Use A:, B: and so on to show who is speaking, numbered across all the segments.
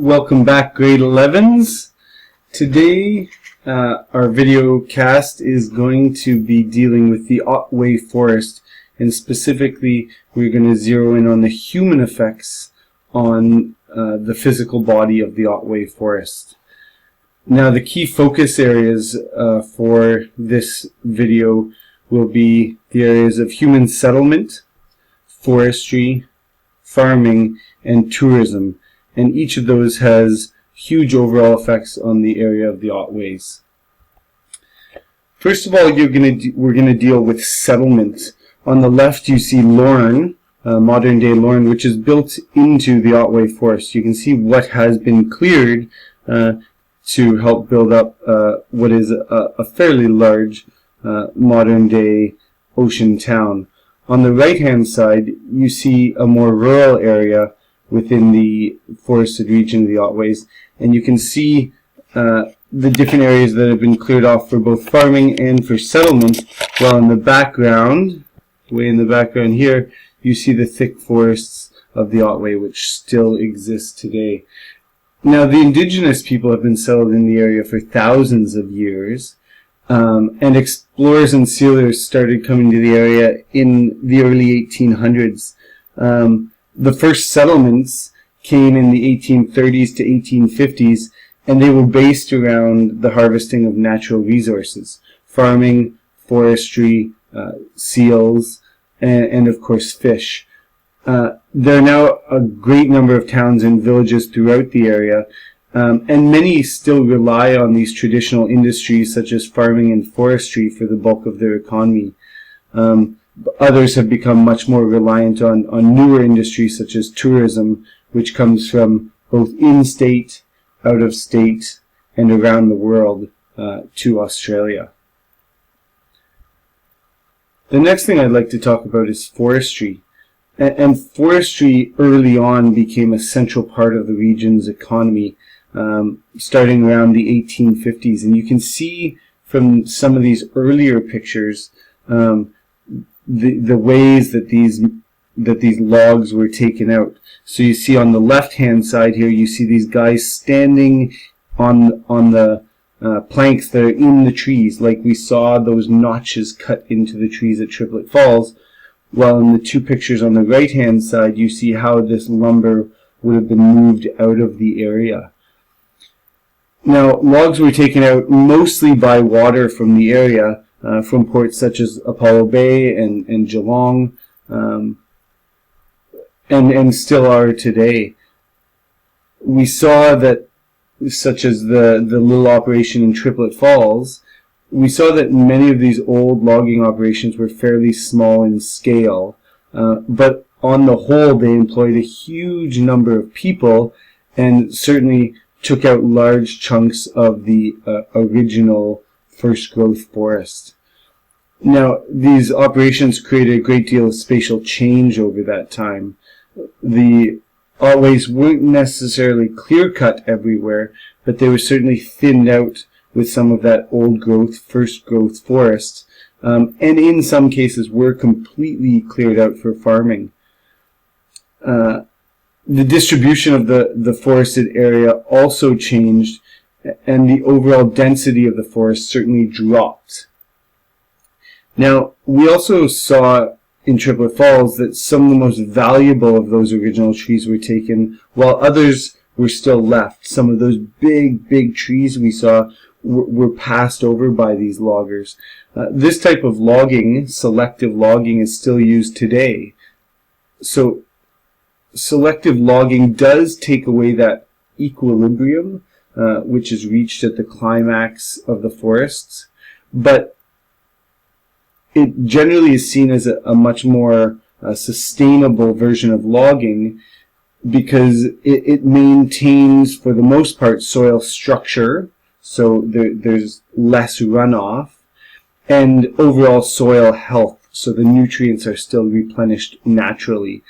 A: Welcome back, grade 11s. Today our video cast is going to be dealing with the Otway forest, and specifically we're going to zero in on the human effects on the physical body of the Otway forest. Now the key focus areas for this video will be the areas of human settlement, forestry, farming, and tourism. And each of those has huge overall effects on the area of the Otways. First of all, we're going to deal with settlement. On the left you see Lorne, modern day Lorne, which is built into the Otway forest. You can see what has been cleared to help build up what is a fairly large modern day ocean town. On the right hand side you see a more rural area within the forested region of the Otways, and you can see the different areas that have been cleared off for both farming and for settlement, while in the background, way in the background here, you see the thick forests of the Otway which still exist today. Now the indigenous people have been settled in the area for thousands of years, and explorers and sealers started coming to the area in the early 1800s. The first settlements came in the 1830s to 1850s, and they were based around the harvesting of natural resources, farming, forestry, seals, and of course fish. There are now a great number of towns and villages throughout the area, and many still rely on these traditional industries such as farming and forestry for the bulk of their economy. Others have become much more reliant on newer industries such as tourism, which comes from both in-state, out-of-state, and around the world to Australia. The next thing I'd like to talk about is forestry. And forestry early on became a central part of the region's economy, starting around the 1850s. And you can see from some of these earlier pictures the ways that these logs were taken out. So you see on the left hand side here, you see these guys standing on the planks that are in the trees, like we saw those notches cut into the trees at Triplet Falls, while in the two pictures on the right hand side you see how this lumber would have been moved out of the area. Now logs were taken out mostly by water from the area, from ports such as Apollo Bay and Geelong, and still are today. We saw that, such as the little operation in Triplet Falls, we saw that many of these old logging operations were fairly small in scale, but on the whole they employed a huge number of people and certainly took out large chunks of the original first growth forest. Now, these operations created a great deal of spatial change over that time. The Otways weren't necessarily clear-cut everywhere, but they were certainly thinned out with some of that old growth, first growth forest, and in some cases were completely cleared out for farming. The distribution of the forested area also changed, and the overall density of the forest certainly dropped. Now, we also saw in Triplet Falls that some of the most valuable of those original trees were taken, while others were still left. Some of those big trees we saw were passed over by these loggers. This type of logging, selective logging, is still used today. So, selective logging does take away that equilibrium, which is reached at the climax of the forests, but it generally is seen as a much more sustainable version of logging, because it maintains, for the most part, soil structure, so there's less runoff, and overall soil health, so the nutrients are still replenished naturally.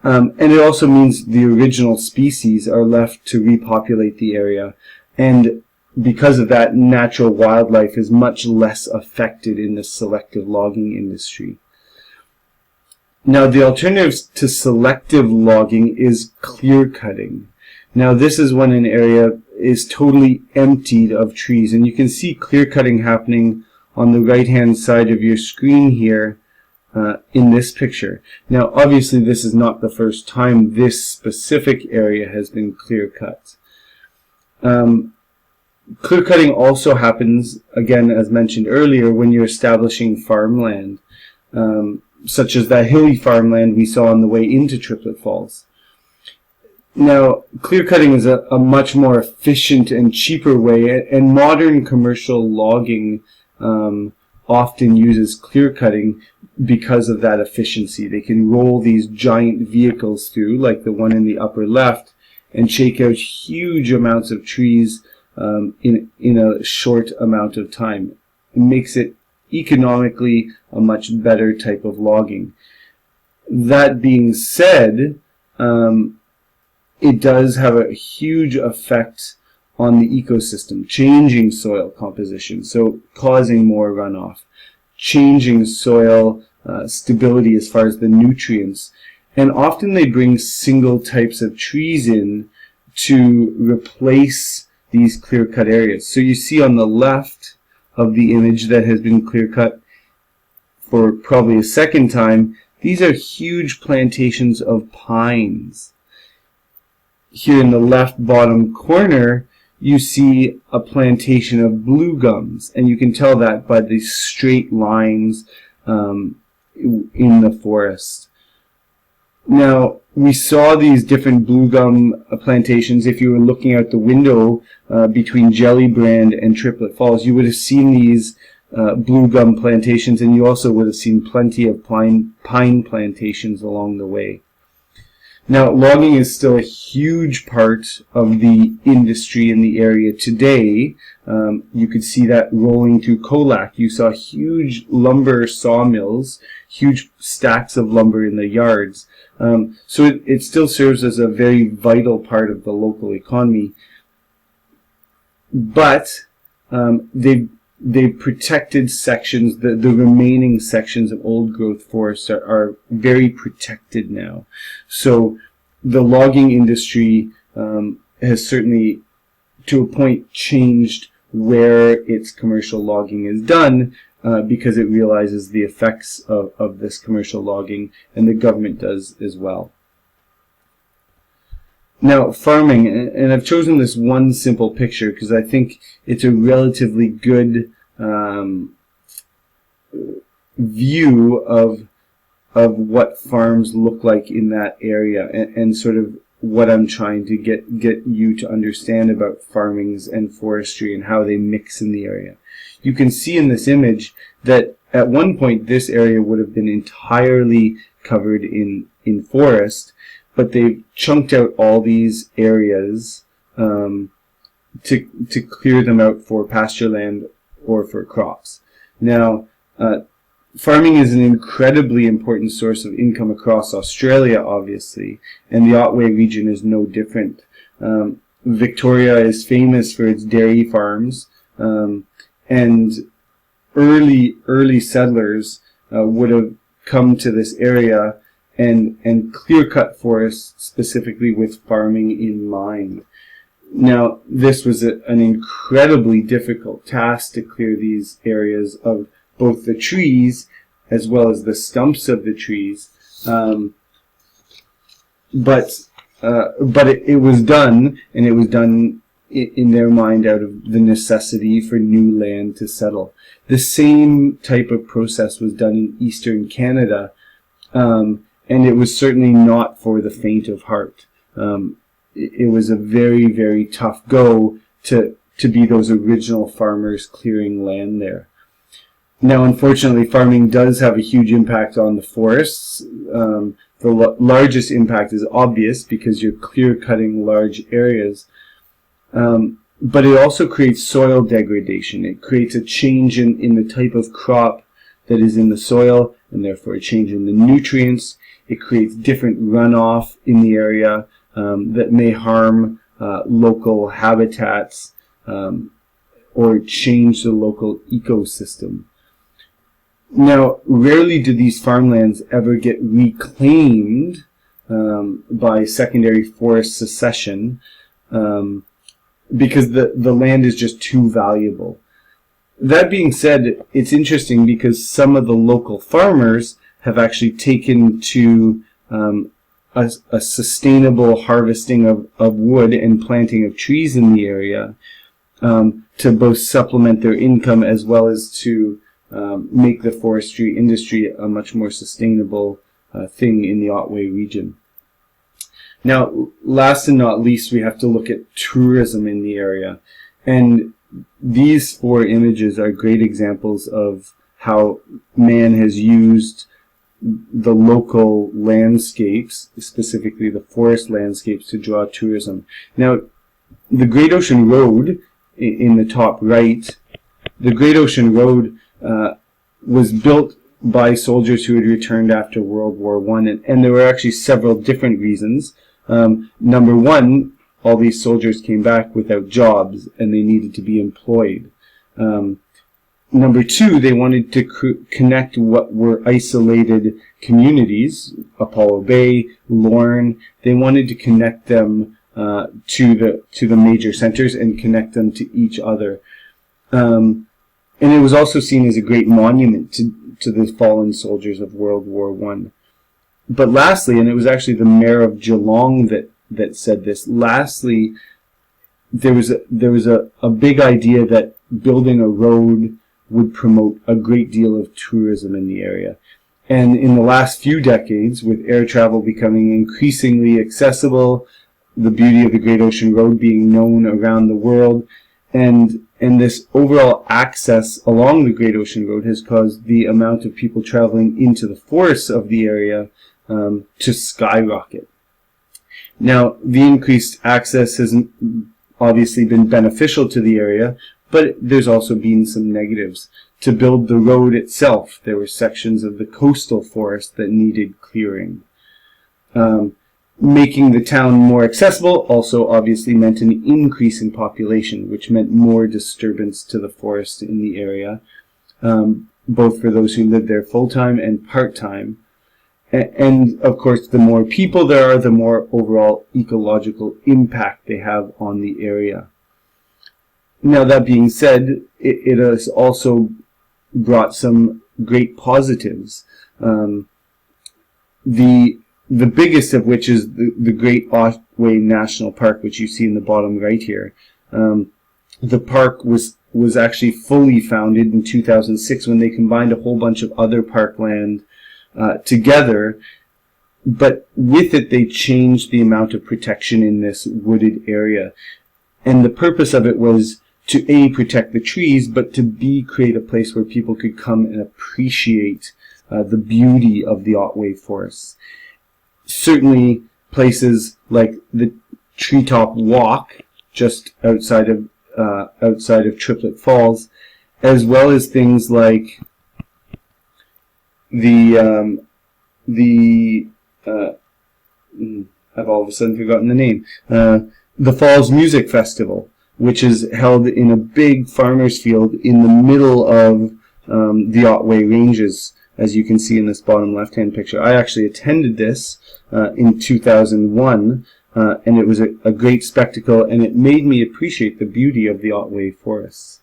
A: And it also means the original species are left to repopulate the area, and because of that, natural wildlife is much less affected in the selective logging industry. Now, the alternative to selective logging is clear cutting. Now this is when an area is totally emptied of trees, and you can see clear cutting happening on the right hand side of your screen here in this picture. Now obviously this is not the first time this specific area has been clear cut. Clear cutting also happens, again as mentioned earlier, when you're establishing farmland, such as that hilly farmland we saw on the way into Triplet Falls. Now, clear cutting is a much more efficient and cheaper way, and modern commercial logging often uses clear cutting because of that efficiency. They can roll these giant vehicles through, like the one in the upper left, and shake out huge amounts of trees in a short amount of time. It makes it economically a much better type of logging. That being said, it does have a huge effect on the ecosystem, changing soil composition, so causing more runoff, changing soil stability as far as the nutrients, and often they bring single types of trees in to replace these clear-cut areas. So you see on the left of the image that has been clear-cut for probably a second time, these are huge plantations of pines. Here in the left bottom corner, you see a plantation of blue gums, and you can tell that by the straight lines in the forest. Now, we saw these different blue gum plantations. If you were looking out the window between Jellybrand and Triplet Falls, you would have seen these blue gum plantations, and you also would have seen plenty of pine plantations along the way. Now, logging is still a huge part of the industry in the area today. You could see that rolling through Colac. You saw huge lumber sawmills, huge stacks of lumber in the yards. So it still serves as a very vital part of the local economy. But they've protected sections, the remaining sections of old growth forests are very protected now. So the logging industry has certainly, to a point, changed where its commercial logging is done because it realizes the effects of this commercial logging, and the government does as well. Now, farming, and I've chosen this one simple picture because I think it's a relatively good view of what farms look like in that area, and sort of what I'm trying to get you to understand about farmings and forestry and how they mix in the area. You can see in this image that at one point this area would have been entirely covered in forest, but they've chunked out all these areas to clear them out for pasture land or for crops. Now, farming is an incredibly important source of income across Australia, obviously, and the Otway region is no different. Victoria is famous for its dairy farms, and early settlers would have come to this area and clear-cut forests specifically with farming in mind. Now, this was an incredibly difficult task to clear these areas of both the trees as well as the stumps of the trees, but it was done, and it was done in their mind out of the necessity for new land to settle. The same type of process was done in eastern Canada, and it was certainly not for the faint of heart. It was a very, very tough go to be those original farmers clearing land there. Now, unfortunately, farming does have a huge impact on the forests. The largest impact is obvious because you're clear-cutting large areas. But it also creates soil degradation. It creates a change in the type of crop that is in the soil, and therefore a change in the nutrients. It creates different runoff in the area that may harm local habitats or change the local ecosystem. Now, rarely do these farmlands ever get reclaimed by secondary forest succession. because the land is just too valuable. That being said, it's interesting because some of the local farmers have actually taken to a sustainable harvesting of wood and planting of trees in the area to both supplement their income as well as to make the forestry industry a much more sustainable thing in the Otway region. Now, last and not least, we have to look at tourism in the area. And these 4 images are great examples of how man has used the local landscapes, specifically the forest landscapes, to draw tourism. Now, the Great Ocean Road in the top right, the Great Ocean Road was built by soldiers who had returned after World War I, and there were actually several different reasons. Number one, all these soldiers came back without jobs and they needed to be employed. Number two, they wanted to connect what were isolated communities, Apollo Bay, Lorne. They wanted to connect them to the major centers and connect them to each other. And it was also seen as a great monument to the fallen soldiers of World War I. But lastly, and it was actually the mayor of Geelong that said this, lastly, there was a big idea that building a road would promote a great deal of tourism in the area. And in the last few decades, with air travel becoming increasingly accessible, the beauty of the Great Ocean Road being known around the world, and this overall access along the Great Ocean Road has caused the amount of people traveling into the forests of the area to skyrocket. Now, the increased access has obviously been beneficial to the area, but there's also been some negatives. To build the road itself, there were sections of the coastal forest that needed clearing. Making the town more accessible also obviously meant an increase in population, which meant more disturbance to the forest in the area, both for those who live there full-time and part-time. And of course, the more people there are, the more overall ecological impact they have on the area. Now, that being said, it has also brought some great positives. The biggest of which is the Great Otway National Park, which you see in the bottom right here. The park was actually fully founded in 2006 when they combined a whole bunch of other parkland together, but with it they changed the amount of protection in this wooded area. And the purpose of it was to A, protect the trees, but to B, create a place where people could come and appreciate the beauty of the Otway forests. Certainly places like the Treetop Walk, just outside of Triplet Falls, as well as things like I've all of a sudden forgotten the name. The Falls Music Festival, which is held in a big farmer's field in the middle of the Otway Ranges, as you can see in this bottom left-hand picture. I actually attended this in 2001, and it was a great spectacle, and it made me appreciate the beauty of the Otway forests.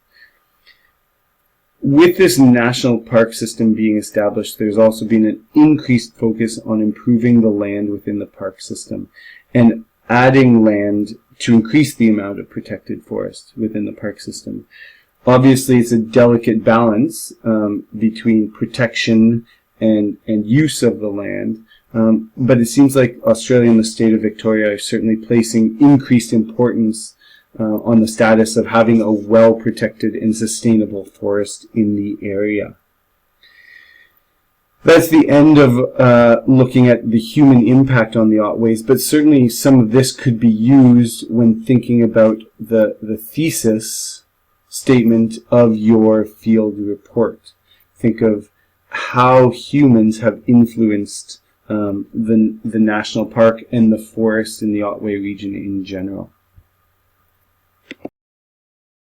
A: With this national park system being established, there's also been an increased focus on improving the land within the park system and adding land to increase the amount of protected forest within the park system. Obviously, it's a delicate balance between protection and use of the land, but it seems like Australia and the state of Victoria are certainly placing increased importance on the status of having a well-protected and sustainable forest in the area. That's the end of looking at the human impact on the Otways, but certainly some of this could be used when thinking about the thesis statement of your field report. Think of how humans have influenced the national park and the forest in the Otway region in general.